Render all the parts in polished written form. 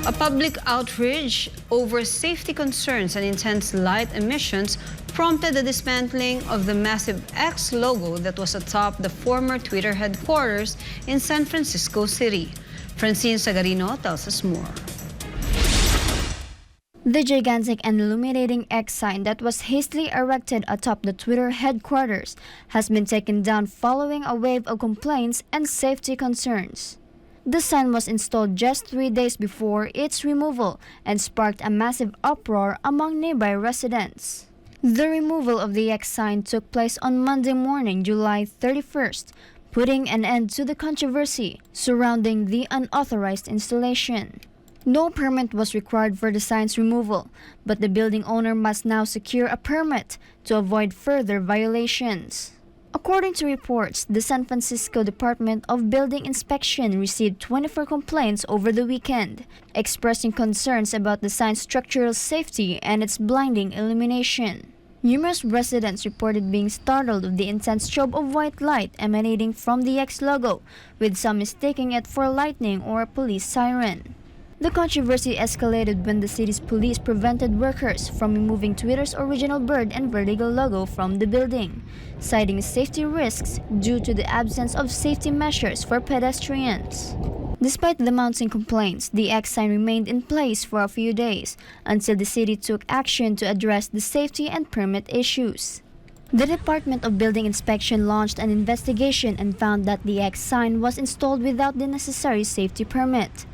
A public outrage over safety concerns and intense light emissions prompted the dismantling of the massive X logo that was atop the former Twitter headquarters in San Francisco City. Francine Sagarino tells us more. The gigantic and illuminating X sign that was hastily erected atop the Twitter headquarters has been taken down following a wave of complaints and safety concerns. The sign was installed just 3 days before its removal and sparked a massive uproar among nearby residents. The removal of the X sign took place on Monday morning, July 31st, putting an end to the controversy surrounding the unauthorized installation. No permit was required for the sign's removal, but the building owner must now secure a permit to avoid further violations. According to reports, the San Francisco Department of Building Inspection received 24 complaints over the weekend, expressing concerns about the sign's structural safety and its blinding illumination. Numerous residents reported being startled of the intense strobe of white light emanating from the X logo, with some mistaking it for lightning or a police siren. The controversy escalated when the city's police prevented workers from removing Twitter's original bird and vertigo logo from the building, citing safety risks due to the absence of safety measures for pedestrians. Despite the mounting complaints, the X sign remained in place for a few days until the city took action to address the safety and permit issues. The Department of Building Inspection launched an investigation and found that the X sign was installed without the necessary safety permit.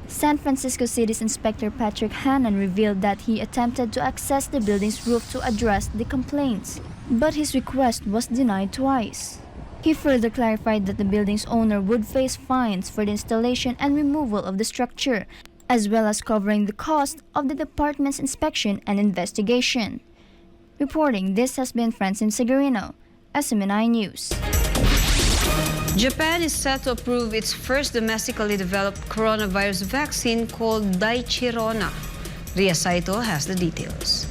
San Francisco City's Inspector Patrick Hannan revealed that he attempted to access the building's roof to address the complaints, but his request was denied twice. He further clarified that the building's owner would face fines for the installation and removal of the structure, as well as covering the cost of the department's inspection and investigation. Reporting, this has been Francine Sagarino, SMNI News. Japan is set to approve its first domestically developed coronavirus vaccine called Daichirona. Ria Saito has the details.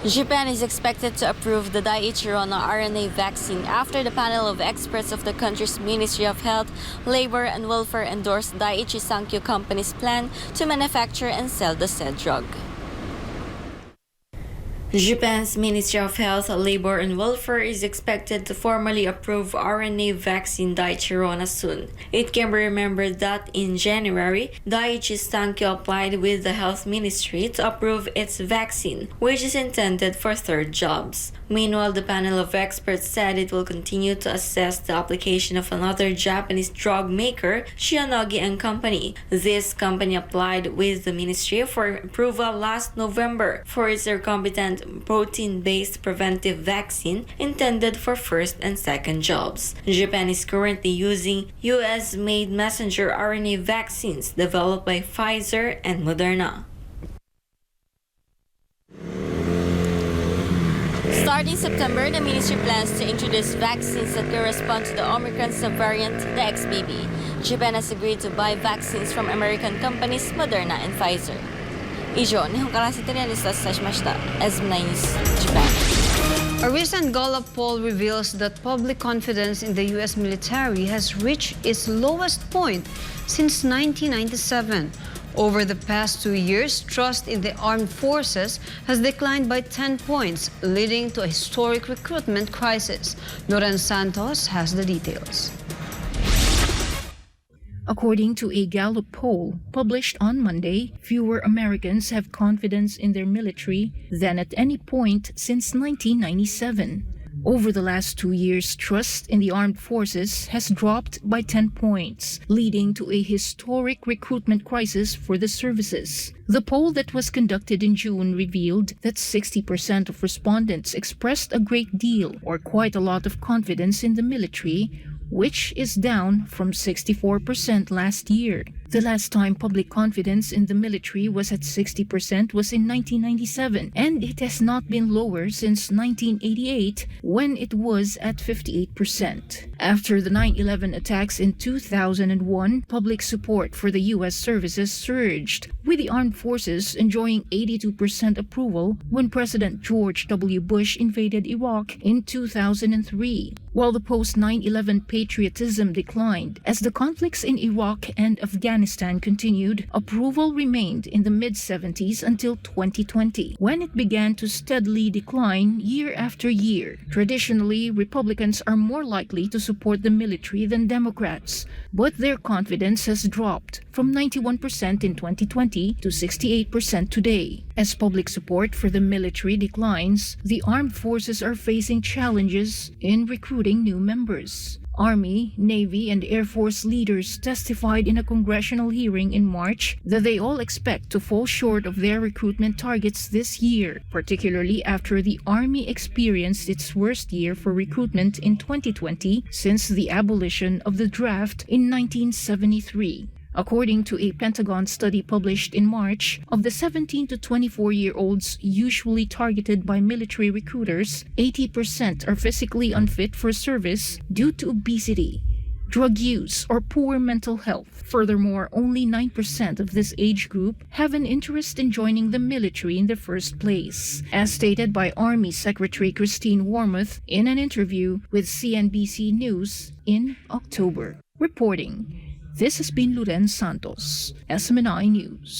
Japan is expected to approve the Daichirona RNA vaccine after the panel of experts of the country's Ministry of Health, Labor and Welfare endorsed Daiichi Sankyo Company's plan to manufacture and sell the said drug. Japan's Ministry of Health, Labor and Welfare is expected to formally approve RNA vaccine Daichirona soon. It can be remembered that in January, Daiichi Sankyo applied with the Health Ministry to approve its vaccine, which is intended for third jobs. Meanwhile, the panel of experts said it will continue to assess the application of another Japanese drug maker, Shionogi & Company. This company applied with the ministry for approval last November for its recombinant protein-based preventive vaccine intended for first and second jobs. Japan is currently using US-made messenger RNA vaccines developed by Pfizer and Moderna. Starting September, the ministry plans to introduce vaccines that correspond to the Omicron subvariant, the XBB. Japan has agreed to buy vaccines from American companies Moderna and Pfizer. 以上、日本からセテリアニスを伝えしました。SMNI News Japan. A recent Gallup poll reveals that public confidence in the U.S. military has reached its lowest point since 1997. Over the past 2 years, trust in the armed forces has declined by 10 points, leading to a historic recruitment crisis. Loren Santos has the details. According to a Gallup poll published on Monday, fewer Americans have confidence in their military than at any point since 1997. Over the last 2 years, trust in the armed forces has dropped by 10 points, leading to a historic recruitment crisis for the services. The poll that was conducted in June revealed that 60% of respondents expressed a great deal or quite a lot of confidence in the military, which is down from 64% last year. The last time public confidence in the military was at 60% was in 1997, and it has not been lower since 1988, when it was at 58%. After the 9/11 attacks in 2001, public support for the U.S. services surged, with the armed forces enjoying 82% approval when President George W. Bush invaded Iraq in 2003. While the post-9/11 patriotism declined as the conflicts in Iraq and Afghanistan Afghanistan continued, approval remained in the mid-70s until 2020, when it began to steadily decline year after year. Traditionally, Republicans are more likely to support the military than Democrats, but their confidence has dropped from 91% in 2020 to 68% today. As public support for the military declines, the armed forces are facing challenges in recruiting new members. Army, Navy, and Air Force leaders testified in a congressional hearing in March that they all expect to fall short of their recruitment targets this year, particularly after the Army experienced its worst year for recruitment in 2020 since the abolition of the draft in 1973. According to a Pentagon study published in March, of the 17 to 24-year-olds usually targeted by military recruiters, 80% are physically unfit for service due to obesity, drug use, or poor mental health. Furthermore, only 9% of this age group have an interest in joining the military in the first place, as stated by Army Secretary Christine Wormuth in an interview with CNBC News in October. Reporting, this has been Loren Santos, SMNI News.